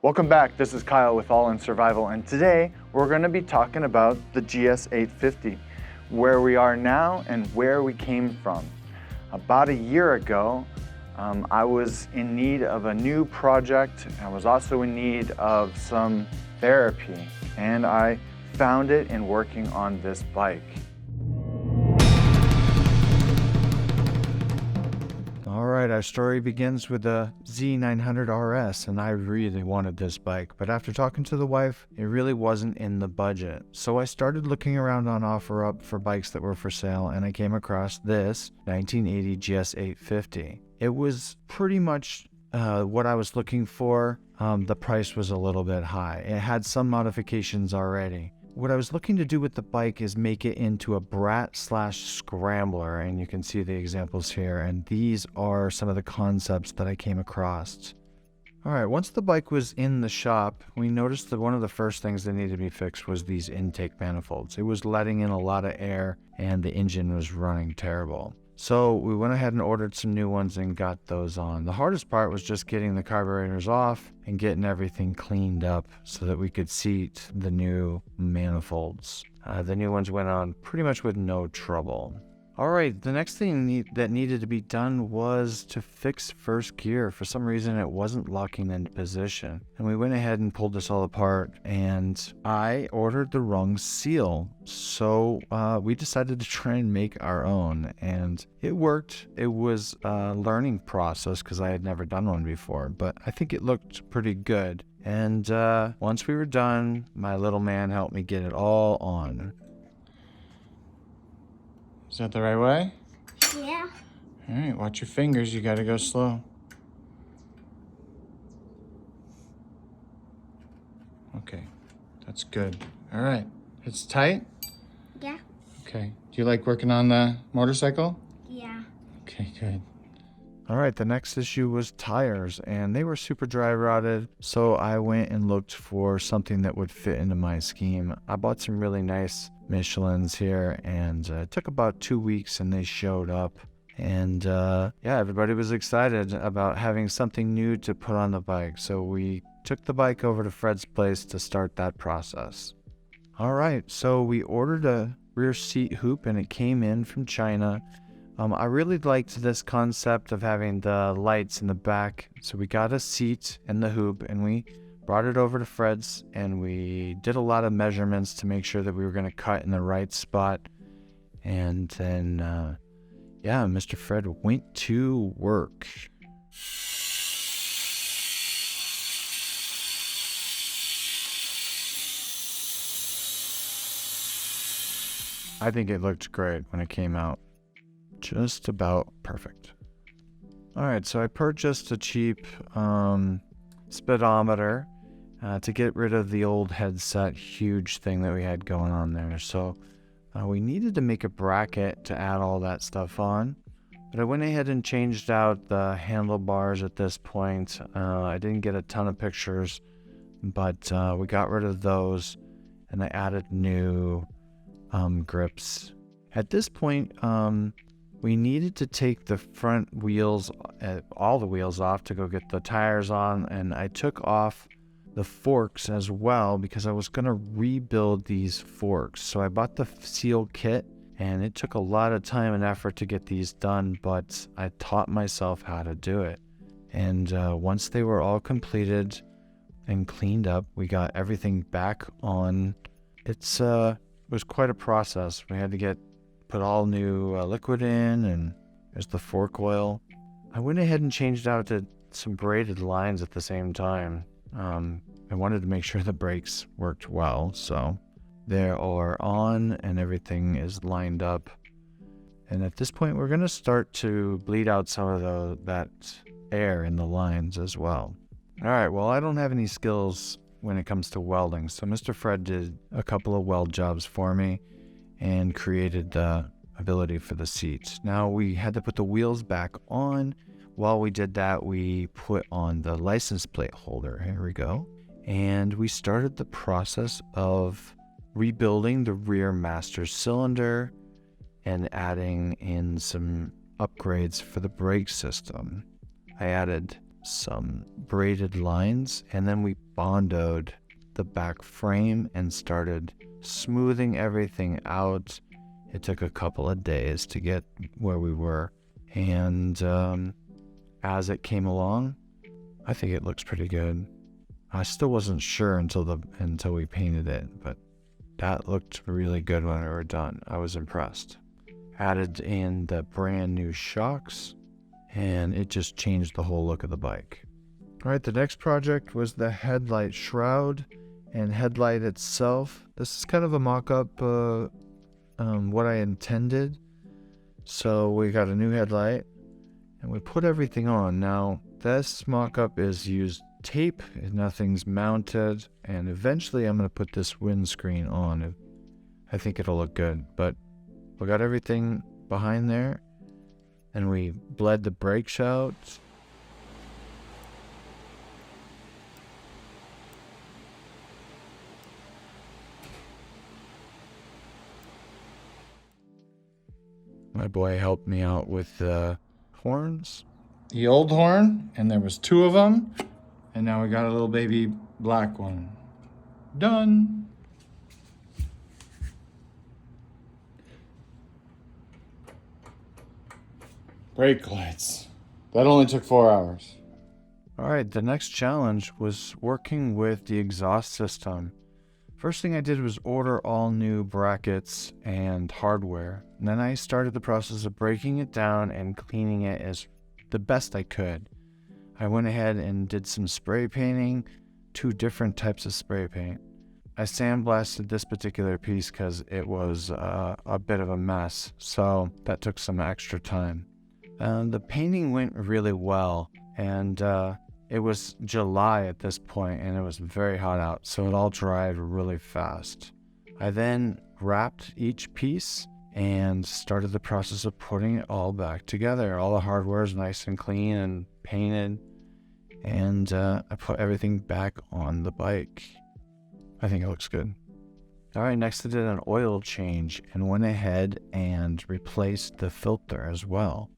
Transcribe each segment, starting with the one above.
Welcome back, this is Kyle with All in Survival, and today we're going to be talking about the GS850, where we are now and where we came from. About a year ago, I was in need of a new project. I was also in need of some therapy, and I found it in working on this bike. Alright, our story begins with the Z900 RS, and I really wanted this bike, but after talking to the wife, it really wasn't in the budget. So I started looking around on OfferUp for bikes that were for sale, and I came across this 1980 GS850. It was pretty much what I was looking for. The price was a little bit high. It had some modifications already. What I was looking to do with the bike is make it into a brat/scrambler, and you can see the examples here, and these are some of the concepts that I came across. Alright, once the bike was in the shop, we noticed that one of the first things that needed to be fixed was these intake manifolds. It was letting in a lot of air, and the engine was running terrible. So we went ahead and ordered some new ones and got those on. The hardest part was just getting the carburetors off and getting everything cleaned up so that we could seat the new manifolds. The new ones went on pretty much with no trouble. Alright, the next thing that needed to be done was to fix first gear. For some reason it wasn't locking into position. And we went ahead and pulled this all apart, and I ordered the wrong seal. So we decided to try and make our own, and it worked. It was a learning process because I had never done one before, but I think it looked pretty good. And once we were done, my little man helped me get it all on. Is that the right way? Yeah. All right, watch your fingers. You gotta go slow. Okay, that's good. All right, it's tight? Yeah. Okay, do you like working on the motorcycle? Yeah. Okay, good. All right, the next issue was tires, and they were super dry rotted, so I went and looked for something that would fit into my scheme. I bought some really nice Michelins here, and it took about 2 weeks, and they showed up. And yeah, everybody was excited about having something new to put on the bike, so we took the bike over to Fred's place to start that process. All right, so we ordered a rear seat hoop, and it came in from China. I really liked this concept of having the lights in the back, so we got a seat and the hoop, and we brought it over to Fred's, and we did a lot of measurements to make sure that we were going to cut in the right spot. And then, yeah, Mr. Fred went to work. I think it looked great when it came out. Just about perfect. Alright, so I purchased a cheap speedometer to get rid of the old headset huge thing that we had going on there. So we needed to make a bracket to add all that stuff on, but I went ahead and changed out the handlebars at this point. I didn't get a ton of pictures, but we got rid of those, and I added new grips. At this point, we needed to take the front wheels, all the wheels off to go get the tires on, and I took off the forks as well because I was going to rebuild these forks. So I bought the seal kit, and it took a lot of time and effort to get these done, but I taught myself how to do it. And once they were all completed and cleaned up, we got everything back on. It was quite a process. We had to put all new liquid in, and there's the fork oil. I went ahead and changed out to some braided lines at the same time. I wanted to make sure the brakes worked well, so they are on and everything is lined up. And at this point, we're going to start to bleed out some of that air in the lines as well. All right, well, I don't have any skills when it comes to welding, so Mr. Fred did a couple of weld jobs for me and created the ability for the seats. Now we had to put the wheels back on. While we did that, we put on the license plate holder. Here we go. And we started the process of rebuilding the rear master cylinder and adding in some upgrades for the brake system. I added some braided lines, and then we bondoed the back frame and started smoothing everything out. It took a couple of days to get where we were, and as it came along, I think it looks pretty good. I still wasn't sure until we painted it, but that looked really good when we were done. I was impressed. Added in the brand new shocks, and it just changed the whole look of the bike. All right, the next project was the Headlight Shroud and headlight itself. This is kind of a mock-up, what I intended. So we got a new headlight, and we put everything on. Now, this mock-up is used tape, nothing's mounted, and eventually I'm going to put this windscreen on. I think it'll look good, but we got everything behind there, and we bled the brake shouts. My boy helped me out with the horns. The old horn, and there was 2 of them. And now we got a little baby black one. Done. Brake lights. That only took 4 hours. All right, the next challenge was working with the exhaust system. First thing I did was order all new brackets and hardware. And then I started the process of breaking it down and cleaning it as the best I could. I went ahead and did some spray painting, 2 different types of spray paint. I sandblasted this particular piece because it was a bit of a mess, so that took some extra time. The painting went really well, and it was July at this point, and it was very hot out, so it all dried really fast. I then wrapped each piece and started the process of putting it all back together. All the hardware is nice and clean and painted, and I put everything back on the bike. I think it looks good. All right, next I did an oil change and went ahead and replaced the filter as well.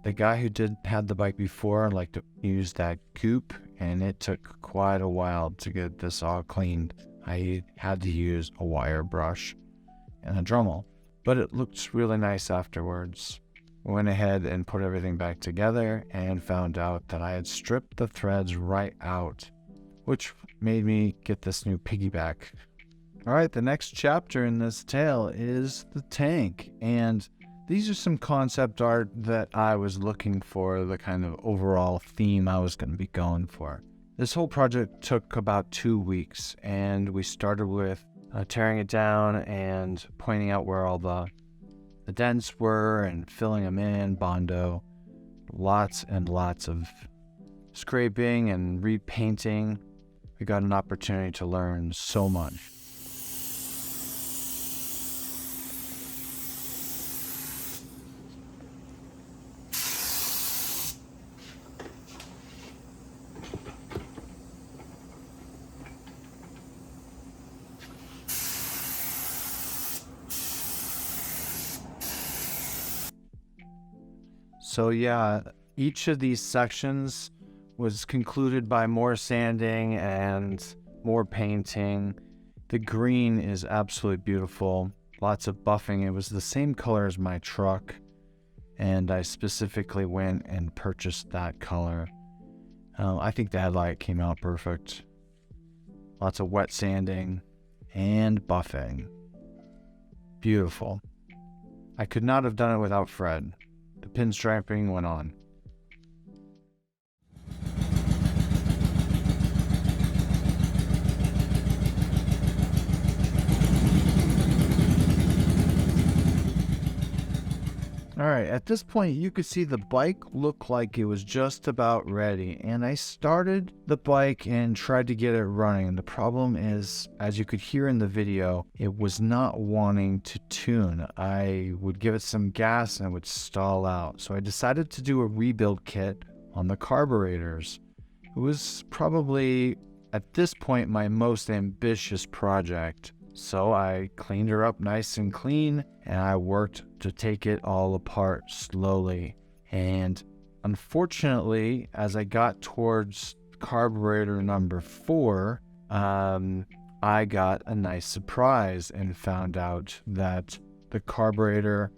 The guy who had the bike before liked to use that goop, and it took quite a while to get this all cleaned. I had to use a wire brush and a Dremel, but it looked really nice afterwards. I went ahead and put everything back together and found out that I had stripped the threads right out, which made me get this new piggyback. All right, the next chapter in this tale is the tank, and these are some concept art that I was looking for, the kind of overall theme I was going to be going for. This whole project took about 2 weeks, and we started with tearing it down and pointing out where all the dents were and filling them in, Bondo. Lots and lots of scraping and repainting. We got an opportunity to learn so much. So yeah, each of these sections was concluded by more sanding and more painting. The green is absolutely beautiful. Lots of buffing. It was the same color as my truck, and I specifically went and purchased that color. I think the headlight came out perfect. Lots of wet sanding and buffing. Beautiful. I could not have done it without Fred. The pinstriping went on. Alright, at this point you could see the bike looked like it was just about ready, and I started the bike and tried to get it running. The problem is, as you could hear in the video, it was not wanting to tune. I would give it some gas and it would stall out. So I decided to do a rebuild kit on the Carberators. It was probably, at this point, my most ambitious project. So I cleaned her up nice and clean, and I worked to take it all apart slowly. And Unfortunately, as I got towards carburetor number 4, I got a nice surprise and found out that the carburetor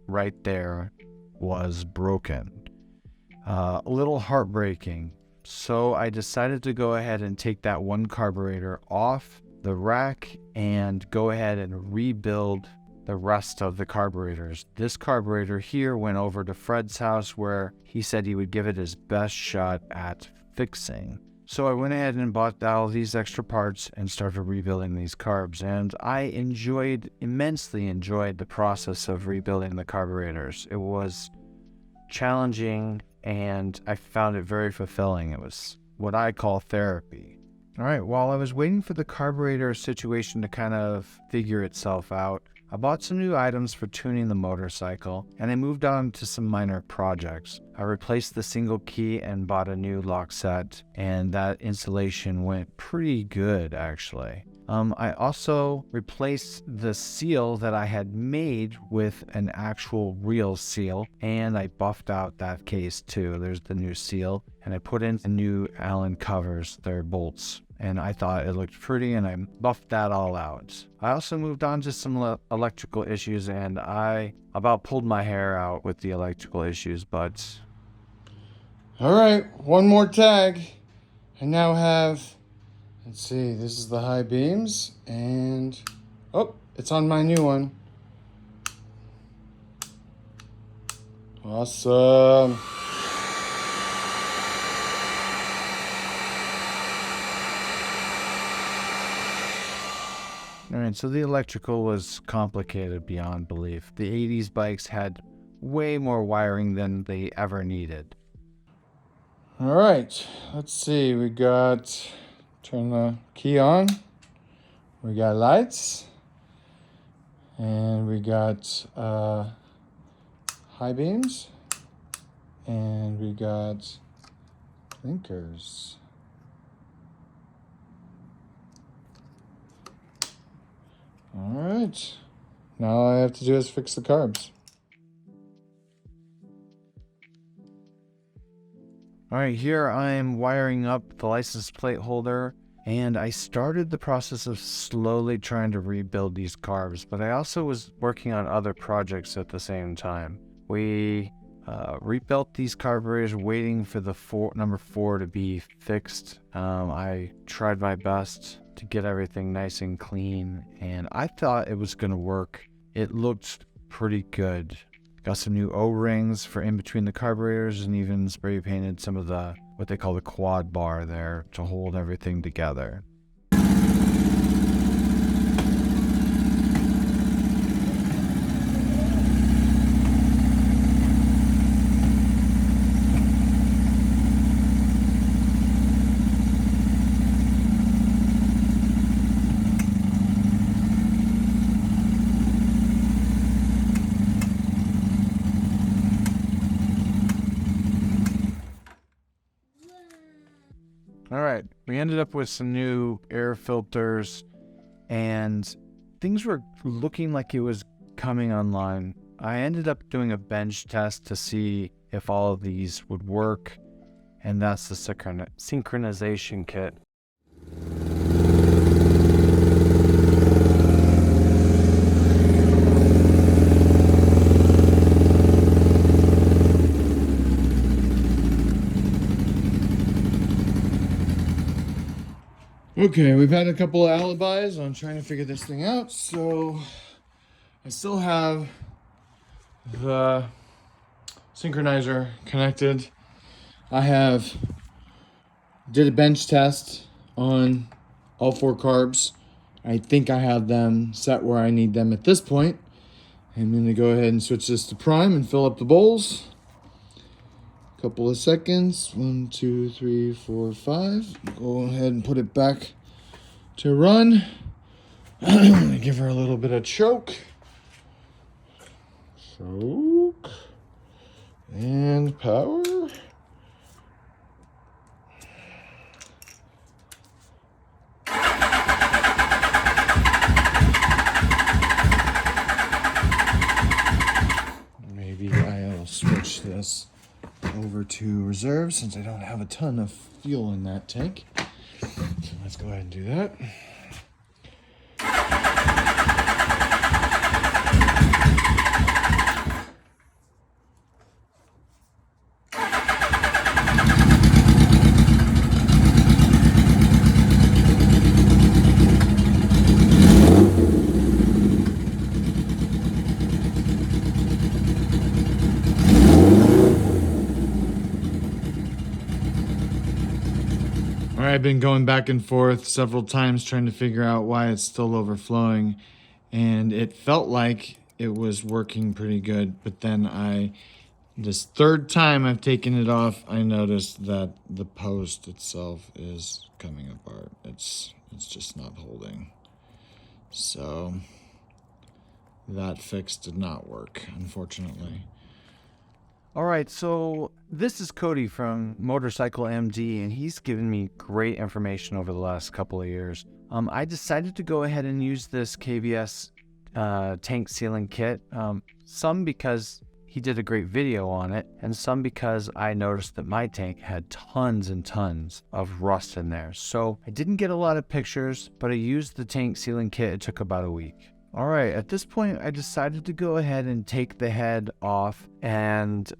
right there was broken. A little heartbreaking. So I decided to go ahead and take that one carburetor off the rack and go ahead and rebuild the rest of the carburetors. This carburetor here went over to Fred's house where he said he would give it his best shot at fixing. So I went ahead and bought all these extra parts and started rebuilding these carbs, and I immensely enjoyed the process of rebuilding the carburetors. It was challenging and I found it very fulfilling. It was what I call therapy. All right, while I was waiting for the carburetor situation to kind of figure itself out, I bought some new items for tuning the motorcycle, and I moved on to some minor projects. I replaced the single key and bought a new lock set, and that installation went pretty good actually. I also replaced the seal that I had made with an actual real seal, and I buffed out that case too. There's the new seal, and I put in the new Allen covers, they're bolts, and I thought it looked pretty, and I buffed that all out. I also moved on to some electrical issues, and I about pulled my hair out with the electrical issues, but... Alright, one more tag. I now have, let's see, this is the high beams, and, oh, it's on my new one. Awesome. Alright, so the electrical was complicated beyond belief. The 80s bikes had way more wiring than they ever needed. Alright, let's see, we got, turn the key on, we got lights, and we got high beams, and we got blinkers. Alright, now all I have to do is fix the carbs. Alright, here I'm wiring up the license plate holder, and I started the process of slowly trying to rebuild these carbs, but I also was working on other projects at the same time. We rebuilt these carburetors waiting for the number 4 to be fixed. I tried my best to get everything nice and clean, and I thought it was going to work. It looked pretty good. Got some new O-rings for in between the carburetors, and even spray painted some of the what they call the quad bar there to hold everything together. Alright, we ended up with some new air filters, and things were looking like it was coming online. I ended up doing a bench test to see if all of these would work, and that's the synchronization kit. Okay, we've had a couple of alibis on trying to figure this thing out, so I still have the synchronizer connected. I did a bench test on all 4 carbs. I think I have them set where I need them at this point. I'm going to go ahead and switch this to prime and fill up the bowls. Couple of seconds. 1, 2, 3, 4, 5. Go ahead and put it back to run. Give her a little bit of choke. Choke. And power. Maybe I'll switch this over to reserve since I don't have a ton of fuel in that tank. So let's go ahead and do that. I've been going back and forth several times trying to figure out why it's still overflowing, and it felt like it was working pretty good, but then this third time I've taken it off, I noticed that the post itself is coming apart. It's just not holding. So that fix did not work, unfortunately. All right, so this is Cody from Motorcycle MD, and he's given me great information over the last couple of years. I decided to go ahead and use this KVS tank sealing kit, some because he did a great video on it, and some because I noticed that my tank had tons and tons of rust in there. So I didn't get a lot of pictures, but I used the tank sealing kit. It took about a week. All right, at this point, I decided to go ahead and take the head off and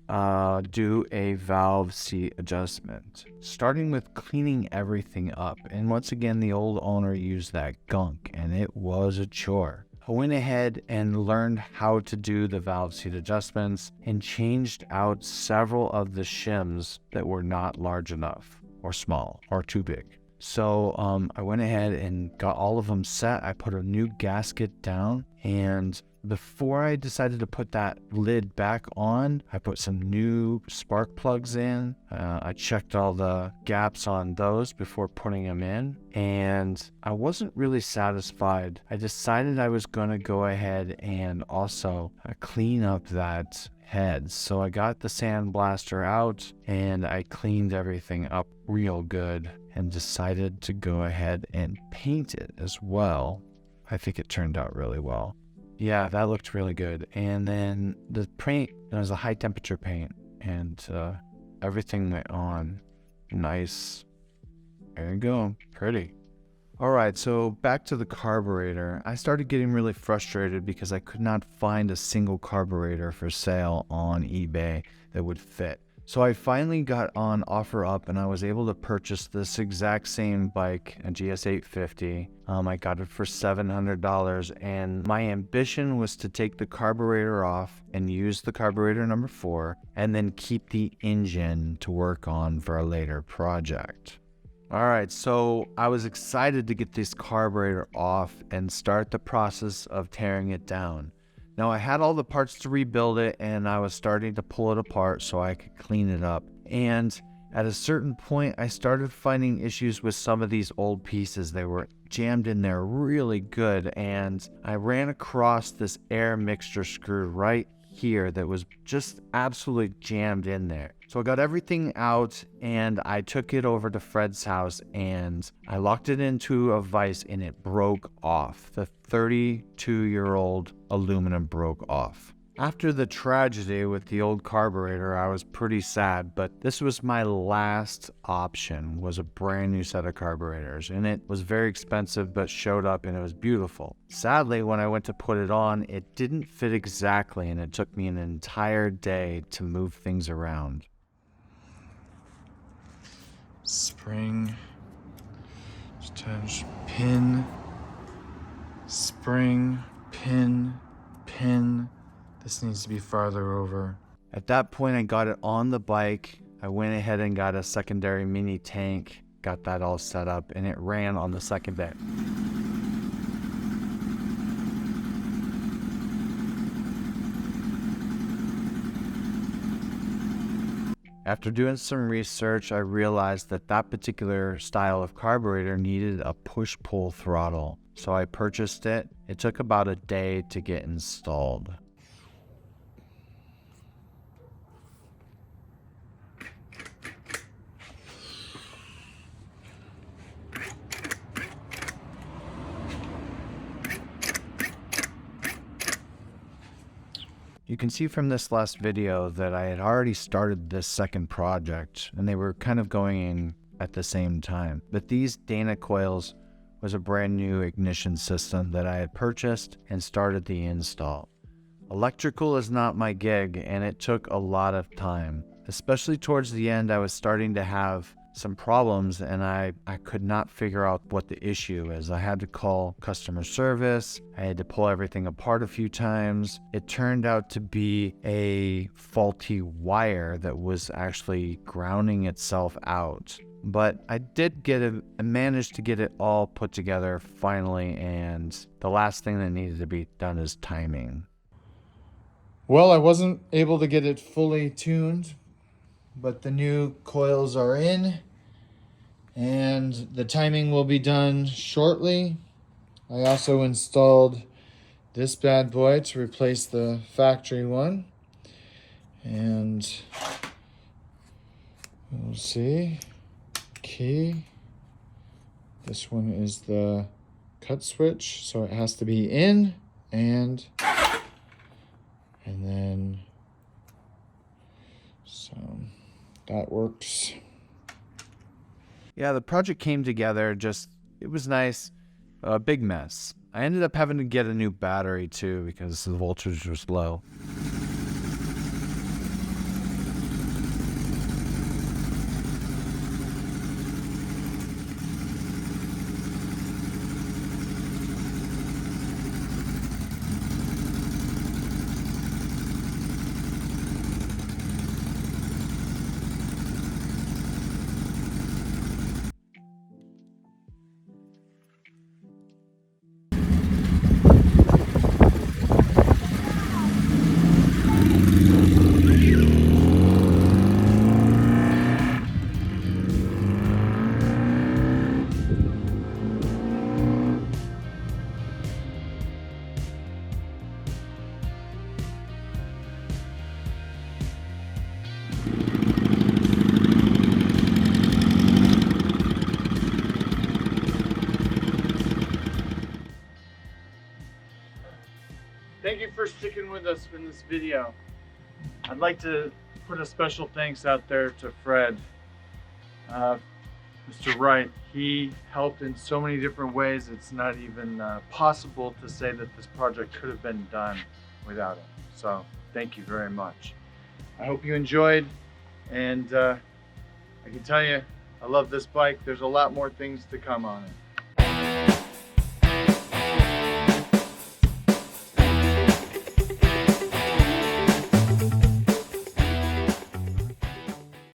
do a valve seat adjustment, starting with cleaning everything up. And once again, the old owner used that gunk, and it was a chore. I went ahead and learned how to do the valve seat adjustments and changed out several of the shims that were not large enough or small or too big. So I went ahead and got all of them set. I put a new gasket down, and before I decided to put that lid back on, I put some new spark plugs in. I checked all the gaps on those before putting them in, and I wasn't really satisfied. I decided I was going to go ahead and also clean up that head. So I got the sandblaster out and I cleaned everything up real good and decided to go ahead and paint it as well. I think it turned out really well. Yeah, that looked really good. And then the paint, it was a high temperature paint, and everything went on nice. There you go, pretty. All right, so back to the carburetor. I started getting really frustrated because I could not find a single carburetor for sale on eBay that would fit. So I finally got on OfferUp, and I was able to purchase this exact same bike, a GS850. I got it for $700, and my ambition was to take the carburetor off and use the carburetor number 4, and then keep the engine to work on for a later project. All right, so I was excited to get this carburetor off and start the process of tearing it down. Now, I had all the parts to rebuild it, and I was starting to pull it apart so I could clean it up. And at a certain point, I started finding issues with some of these old pieces. They were jammed in there really good, and I ran across this air mixture screw right here that was just absolutely jammed in there. So I got everything out, and I took it over to Fred's house, and I locked it into a vise, and it broke off. The 32-year-old aluminum broke off. After the tragedy with the old carburetor, I was pretty sad, but this was my last option, was a brand new set of carburetors, and it was very expensive but showed up and it was beautiful. Sadly, when I went to put it on, it didn't fit exactly, and it took me an entire day to move things around. Spring, touch, pin, spring, pin, pin. This needs to be farther over. At that point, I got it on the bike. I went ahead and got a secondary mini tank, got that all set up, and it ran on the second day. After doing some research, I realized that that particular style of carburetor needed a push-pull throttle. So I purchased it. It took about a day to get installed. You can see from this last video that I had already started this second project and they were kind of going in at the same time. But these Dana coils was a brand new ignition system that I had purchased and started the install. Electrical is not my gig and it took a lot of time. Especially towards the end, I was starting to have some problems and I could not figure out what the issue is. I had to call customer service. I had to pull everything apart a few times. It turned out to be a faulty wire that was actually grounding itself out. But I did get it, I managed to get it all put together finally, and the last thing that needed to be done is timing. Well, I wasn't able to get it fully tuned, but the new coils are in and the timing will be done shortly. I also installed this bad boy to replace the factory one, and we'll see. Key. This one is the cut switch, so it has to be in and then so that works. Yeah, the project came together, it was nice, a big mess. I ended up having to get a new battery too because the voltage was low. Thank you for sticking with us in this video. I'd like to put a special thanks out there to Fred, Mr. Wright. He helped in so many different ways. It's not even possible to say that this project could have been done without him. So thank you very much. I hope you enjoyed, and I can tell you, I love this bike. There's a lot more things to come on it.